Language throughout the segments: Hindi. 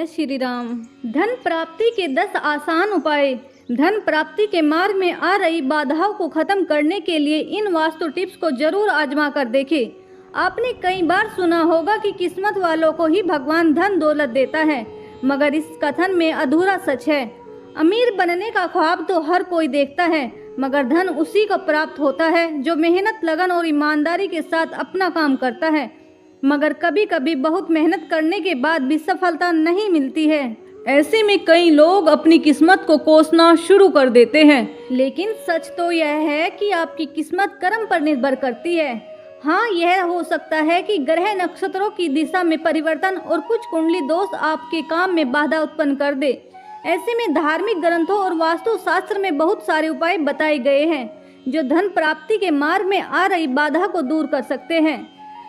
जय श्री राम। धन प्राप्ति के 10 आसान उपाय। धन प्राप्ति के मार्ग में आ रही बाधाओं को खत्म करने के लिए इन वास्तु टिप्स को जरूर आजमा कर देखें। आपने कई बार सुना होगा कि किस्मत वालों को ही भगवान धन दौलत देता है, मगर इस कथन में अधूरा सच है। अमीर बनने का ख्वाब तो हर कोई देखता है, मगर धन उसी को प्राप्त होता है जो मेहनत, लगन और ईमानदारी के साथ अपना काम करता है। मगर कभी कभी बहुत मेहनत करने के बाद भी सफलता नहीं मिलती है। ऐसे में कई लोग अपनी किस्मत को कोसना शुरू कर देते हैं। लेकिन सच तो यह है कि आपकी किस्मत कर्म पर निर्भर करती है। हाँ, यह हो सकता है कि ग्रह नक्षत्रों की दिशा में परिवर्तन और कुछ कुंडली दोष आपके काम में बाधा उत्पन्न कर दे। ऐसे में धार्मिक ग्रंथों और वास्तु शास्त्र में बहुत सारे उपाय बताए गए हैं जो धन प्राप्ति के मार्ग में आ रही बाधा को दूर कर सकते हैं।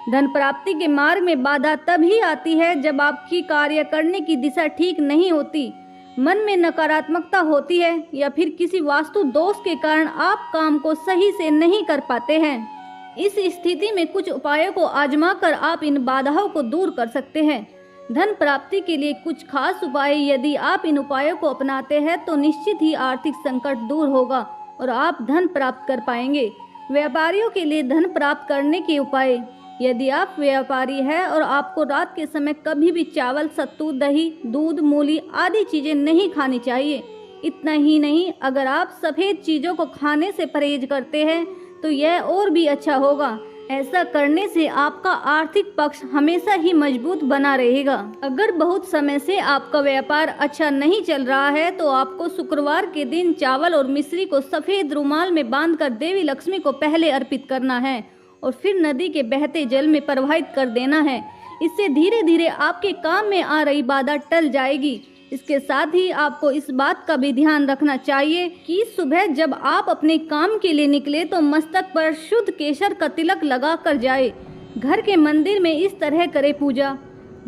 धन प्राप्ति के मार्ग में बाधा तभी आती है जब आपकी कार्य करने की दिशा ठीक नहीं होती, मन में नकारात्मकता होती है या फिर किसी वास्तु दोष के कारण आप काम को सही से नहीं कर पाते हैं। इस स्थिति में कुछ उपायों को आजमा कर आप इन बाधाओं को दूर कर सकते हैं। धन प्राप्ति के लिए कुछ खास उपाय। यदि आप इन उपायों को अपनाते हैं तो निश्चित ही आर्थिक संकट दूर होगा और आप धन प्राप्त कर पाएंगे। व्यापारियों के लिए धन प्राप्त करने के उपाय। यदि आप व्यापारी हैं और आपको रात के समय कभी भी चावल, सत्तू, दही, दूध, मूली आदि चीजें नहीं खानी चाहिए। इतना ही नहीं, अगर आप सफ़ेद चीज़ों को खाने से परहेज करते हैं तो यह और भी अच्छा होगा। ऐसा करने से आपका आर्थिक पक्ष हमेशा ही मजबूत बना रहेगा। अगर बहुत समय से आपका व्यापार अच्छा नहीं चल रहा है तो आपको शुक्रवार के दिन चावल और मिश्री को सफ़ेद रुमाल में बांधकर देवी लक्ष्मी को पहले अर्पित करना है और फिर नदी के बहते जल में प्रवाहित कर देना है। इससे धीरे धीरे आपके काम में आ रही बाधा टल जाएगी। इसके साथ ही आपको इस बात का भी ध्यान रखना चाहिए कि सुबह जब आप अपने काम के लिए निकले तो मस्तक पर शुद्ध केसर का तिलक लगा कर जाए। घर के मंदिर में इस तरह करे पूजा।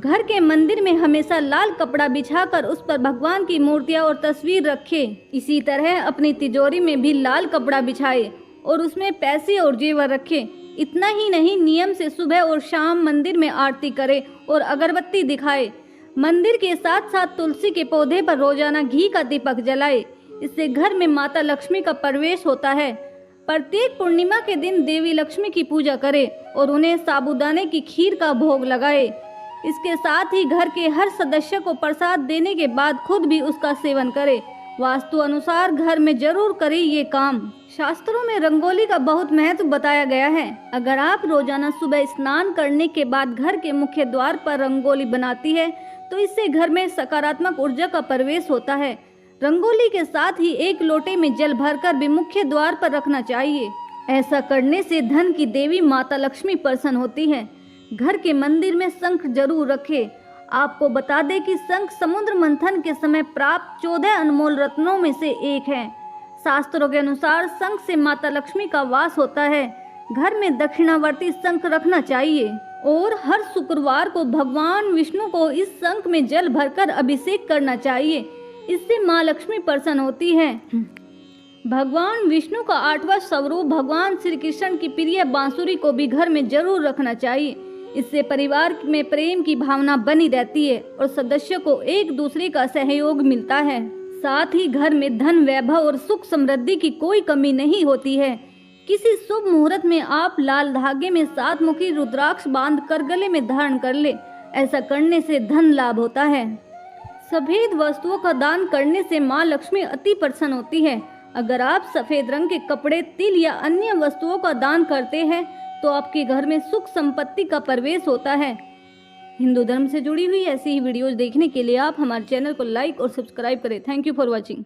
घर के मंदिर में हमेशा लाल कपड़ा बिछाकर उस पर भगवान की मूर्तियां और तस्वीर रखे। इसी तरह अपनी तिजोरी में भी लाल कपड़ा बिछाए और उसमें पैसे और जेवर रखे। इतना ही नहीं, नियम से सुबह और शाम मंदिर में आरती करे और अगरबत्ती दिखाए। मंदिर के साथ साथ तुलसी के पौधे पर रोजाना घी का दीपक जलाए। इससे घर में माता लक्ष्मी का प्रवेश होता है। प्रत्येक पूर्णिमा के दिन देवी लक्ष्मी की पूजा करे और उन्हें साबूदाने की खीर का भोग लगाए। इसके साथ ही घर के हर सदस्य को प्रसाद देने के बाद खुद भी उसका सेवन करे। वास्तु अनुसार घर में जरूर करें ये काम। शास्त्रों में रंगोली का बहुत महत्व बताया गया है। अगर आप रोजाना सुबह स्नान करने के बाद घर के मुख्य द्वार पर रंगोली बनाती है तो इससे घर में सकारात्मक ऊर्जा का प्रवेश होता है। रंगोली के साथ ही एक लोटे में जल भरकर भी मुख्य द्वार पर रखना चाहिए। ऐसा करने से धन की देवी माता लक्ष्मी प्रसन्न होती है। घर के मंदिर में शंख जरूर रखें। आपको बता दें कि शंख समुद्र मंथन के समय प्राप्त 14 अनमोल रत्नों में से एक है। शास्त्रों के अनुसार शंख से माता लक्ष्मी का वास होता है। घर में दक्षिणावर्ती शंख रखना चाहिए और हर शुक्रवार को भगवान विष्णु को इस शंख में जल भरकर अभिषेक करना चाहिए। इससे माँ लक्ष्मी प्रसन्न होती है। भगवान विष्णु का 8वां स्वरूप भगवान श्री कृष्ण की प्रिय बांसुरी को भी घर में जरूर रखना चाहिए। इससे परिवार में प्रेम की भावना बनी रहती है और सदस्यों को एक दूसरे का सहयोग मिलता है। साथ ही घर में धन, वैभव और सुख समृद्धि की कोई कमी नहीं होती है। किसी शुभ मुहूर्त में आप लाल धागे में 7 मुखी रुद्राक्ष बांध कर गले में धारण कर ले। ऐसा करने से धन लाभ होता है। सफेद वस्तुओं का दान करने से माँ लक्ष्मी अति प्रसन्न होती है। अगर आप सफेद रंग के कपड़े, तिल या अन्य वस्तुओं का दान करते हैं तो आपके घर में सुख संपत्ति का प्रवेश होता है। हिंदू धर्म से जुड़ी हुई ऐसी ही वीडियोज देखने के लिए आप हमारे चैनल को लाइक और सब्सक्राइब करें। Thank you for watching.